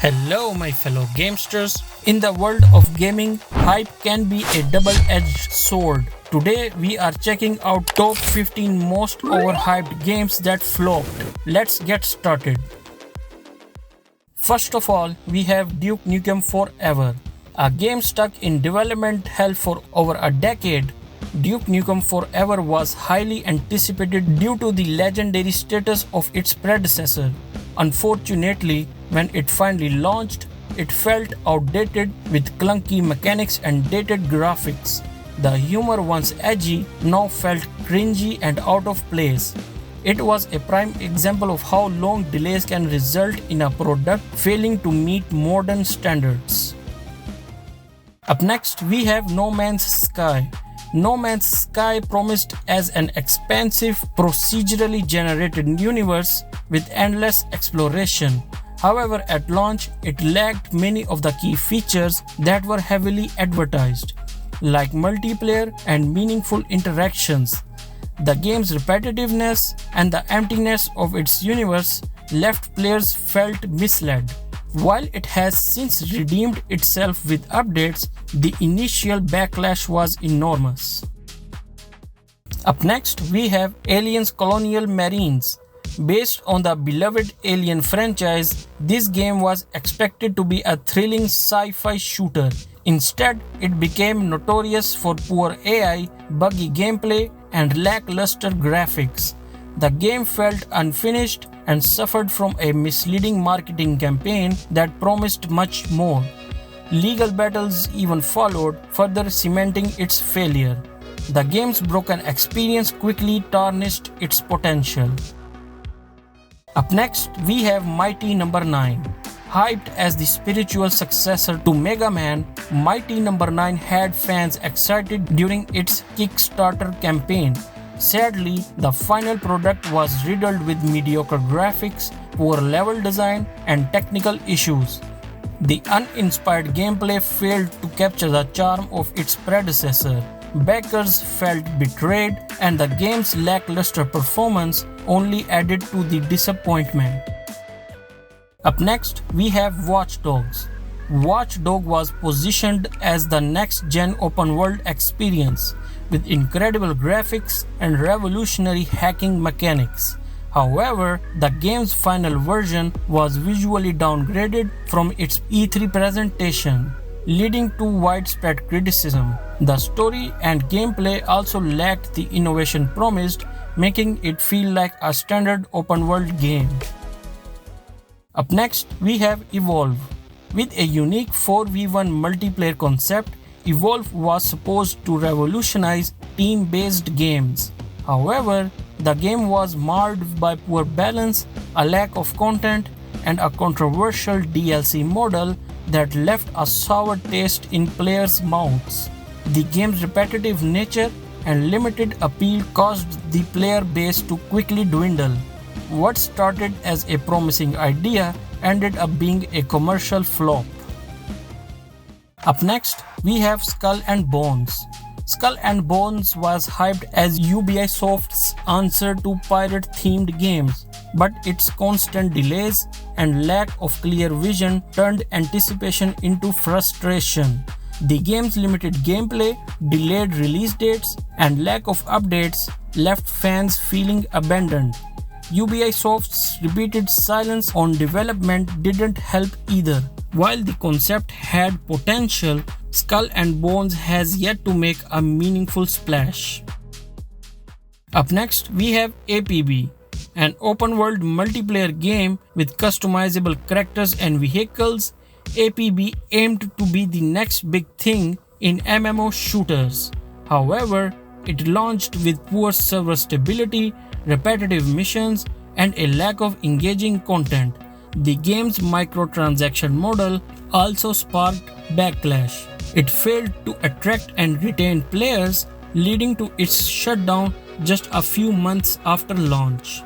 Hello my fellow gamesters. In the world of gaming, hype can be a double-edged sword. Today we are checking out top 15 most overhyped games that flopped. Let's get started. First of all, we have Duke Nukem Forever. A game stuck in development hell for over a decade, Duke Nukem Forever was highly anticipated due to the legendary status of its predecessor. Unfortunately, when it finally launched, it felt outdated with clunky mechanics and dated graphics. The humor, once edgy, now felt cringy and out of place. It was a prime example of how long delays can result in a product failing to meet modern standards. Up next, we have No Man's Sky. No Man's Sky promised as an expansive, procedurally generated universe with endless exploration. However, at launch, it lacked many of the key features that were heavily advertised, like multiplayer and meaningful interactions. The game's repetitiveness and the emptiness of its universe left players felt misled. While it has since redeemed itself with updates, the initial backlash was enormous. Up next, we have Aliens Colonial Marines. Based on the beloved Alien franchise, this game was expected to be a thrilling sci-fi shooter. Instead, it became notorious for poor AI, buggy gameplay, and lackluster graphics. The game felt unfinished and suffered from a misleading marketing campaign that promised much more. Legal battles even followed, further cementing its failure. The game's broken experience quickly tarnished its potential. Up next, we have Mighty No. 9. Hyped as the spiritual successor to Mega Man, Mighty No. 9 had fans excited during its Kickstarter campaign. Sadly, the final product was riddled with mediocre graphics, poor level design, and technical issues. The uninspired gameplay failed to capture the charm of its predecessor. Backers felt betrayed, and the game's lackluster performance only added to the disappointment. Up next, we have Watch Dogs. Watch Dogs was positioned as the next-gen open-world experience, with incredible graphics and revolutionary hacking mechanics. However, the game's final version was visually downgraded from its E3 presentation, leading to widespread criticism. The story and gameplay also lacked the innovation promised, making it feel like a standard open-world game. Up next, we have Evolve. With a unique 4v1 multiplayer concept, Evolve was supposed to revolutionize team-based games. However, the game was marred by poor balance, a lack of content, and a controversial DLC model that left a sour taste in players' mouths. The game's repetitive nature and limited appeal caused the player base to quickly dwindle. What started as a promising idea ended up being a commercial flop. Up next, we have Skull and Bones. Skull and Bones was hyped as Ubisoft's answer to pirate-themed games, but its constant delays and lack of clear vision turned anticipation into frustration. The game's limited gameplay, delayed release dates, and lack of updates left fans feeling abandoned. Ubisoft's repeated silence on development didn't help either. While the concept had potential, Skull and Bones has yet to make a meaningful splash. Up next, we have APB, an open-world multiplayer game with customizable characters and vehicles. APB aimed to be the next big thing in MMO shooters. However, it launched with poor server stability, repetitive missions, and a lack of engaging content. The game's microtransaction model also sparked backlash. It failed to attract and retain players, leading to its shutdown just a few months after launch.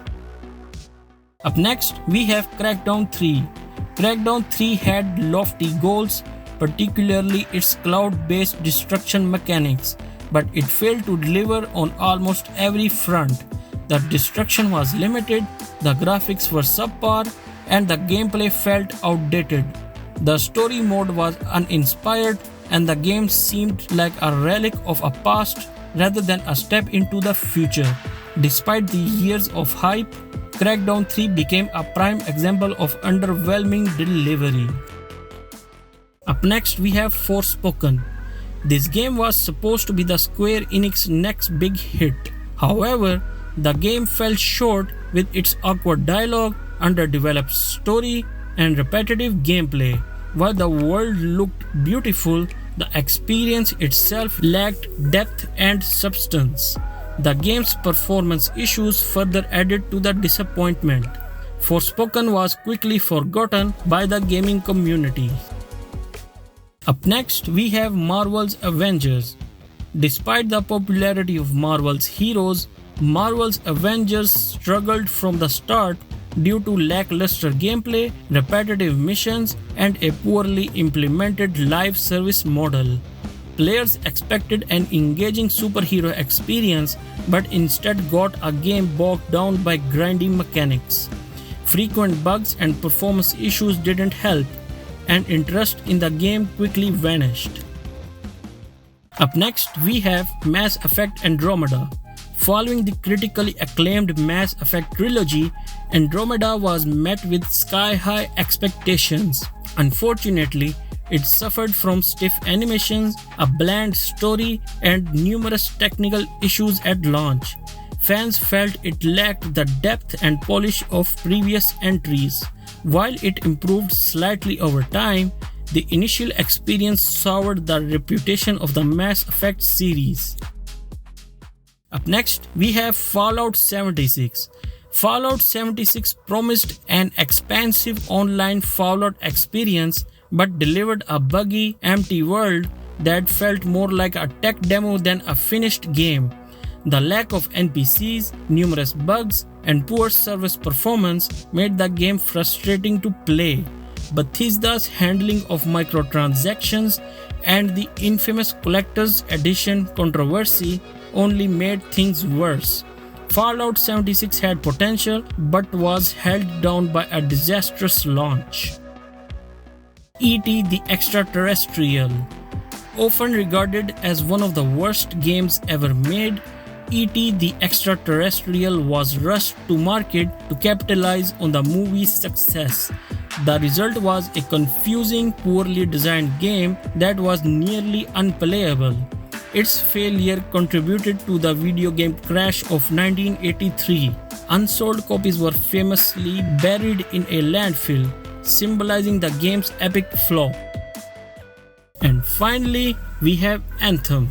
Up next, we have Crackdown 3. Crackdown 3 had lofty goals, particularly its cloud-based destruction mechanics, but it failed to deliver on almost every front. The destruction was limited, the graphics were subpar, and the gameplay felt outdated. The story mode was uninspired and the game seemed like a relic of a past rather than a step into the future. Despite the years of hype, Crackdown 3 became a prime example of underwhelming delivery. Up next we have Forspoken. This game was supposed to be the Square Enix next big hit. However, the game fell short with its awkward dialogue, underdeveloped story, and repetitive gameplay. While the world looked beautiful, the experience itself lacked depth and substance. The game's performance issues further added to the disappointment. Forspoken was quickly forgotten by the gaming community. Up next, we have Marvel's Avengers. Despite the popularity of Marvel's heroes, Marvel's Avengers struggled from the start due to lackluster gameplay, repetitive missions, and a poorly implemented live service model. Players expected an engaging superhero experience, but instead got a game bogged down by grinding mechanics. Frequent bugs and performance issues didn't help, and interest in the game quickly vanished. Up next, we have Mass Effect Andromeda. Following the critically acclaimed Mass Effect trilogy, Andromeda was met with sky-high expectations. Unfortunately, it suffered from stiff animations, a bland story, and numerous technical issues at launch. Fans felt it lacked the depth and polish of previous entries. While it improved slightly over time, the initial experience soured the reputation of the Mass Effect series. Up next, we have Fallout 76. Fallout 76 promised an expansive online Fallout experience but delivered a buggy, empty world that felt more like a tech demo than a finished game. The lack of NPCs, numerous bugs, and poor service performance made the game frustrating to play. Bethesda's handling of microtransactions and the infamous Collector's Edition controversy only made things worse. Fallout 76 had potential but was held down by a disastrous launch. E.T The Extra Terrestrial. Often regarded as one of the worst games ever made, E.T The Extra Terrestrial was rushed to market to capitalize on the movie's success. The result was a confusing, poorly designed game that was nearly unplayable. Its failure contributed to the video game crash of 1983. Unsold copies were famously buried in a landfill, symbolizing the game's epic flop. And finally, we have Anthem.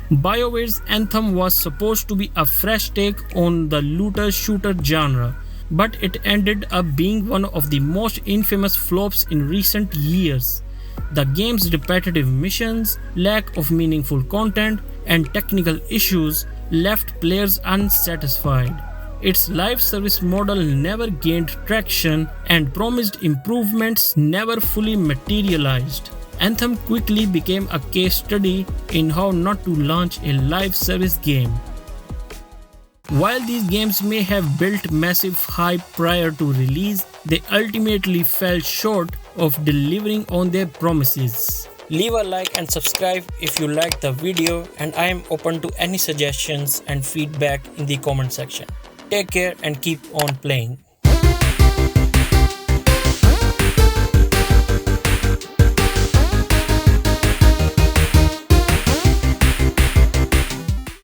BioWare's Anthem was supposed to be a fresh take on the looter-shooter genre, but it ended up being one of the most infamous flops in recent years. The game's repetitive missions, lack of meaningful content, and technical issues left players unsatisfied. Its live service model never gained traction, and promised improvements never fully materialized. Anthem quickly became a case study in how not to launch a live service game. While these games may have built massive hype prior to release, they ultimately fell short of delivering on their promises. Leave a like and subscribe if you liked the video, and I am open to any suggestions and feedback in the comment section. Take care and keep on playing.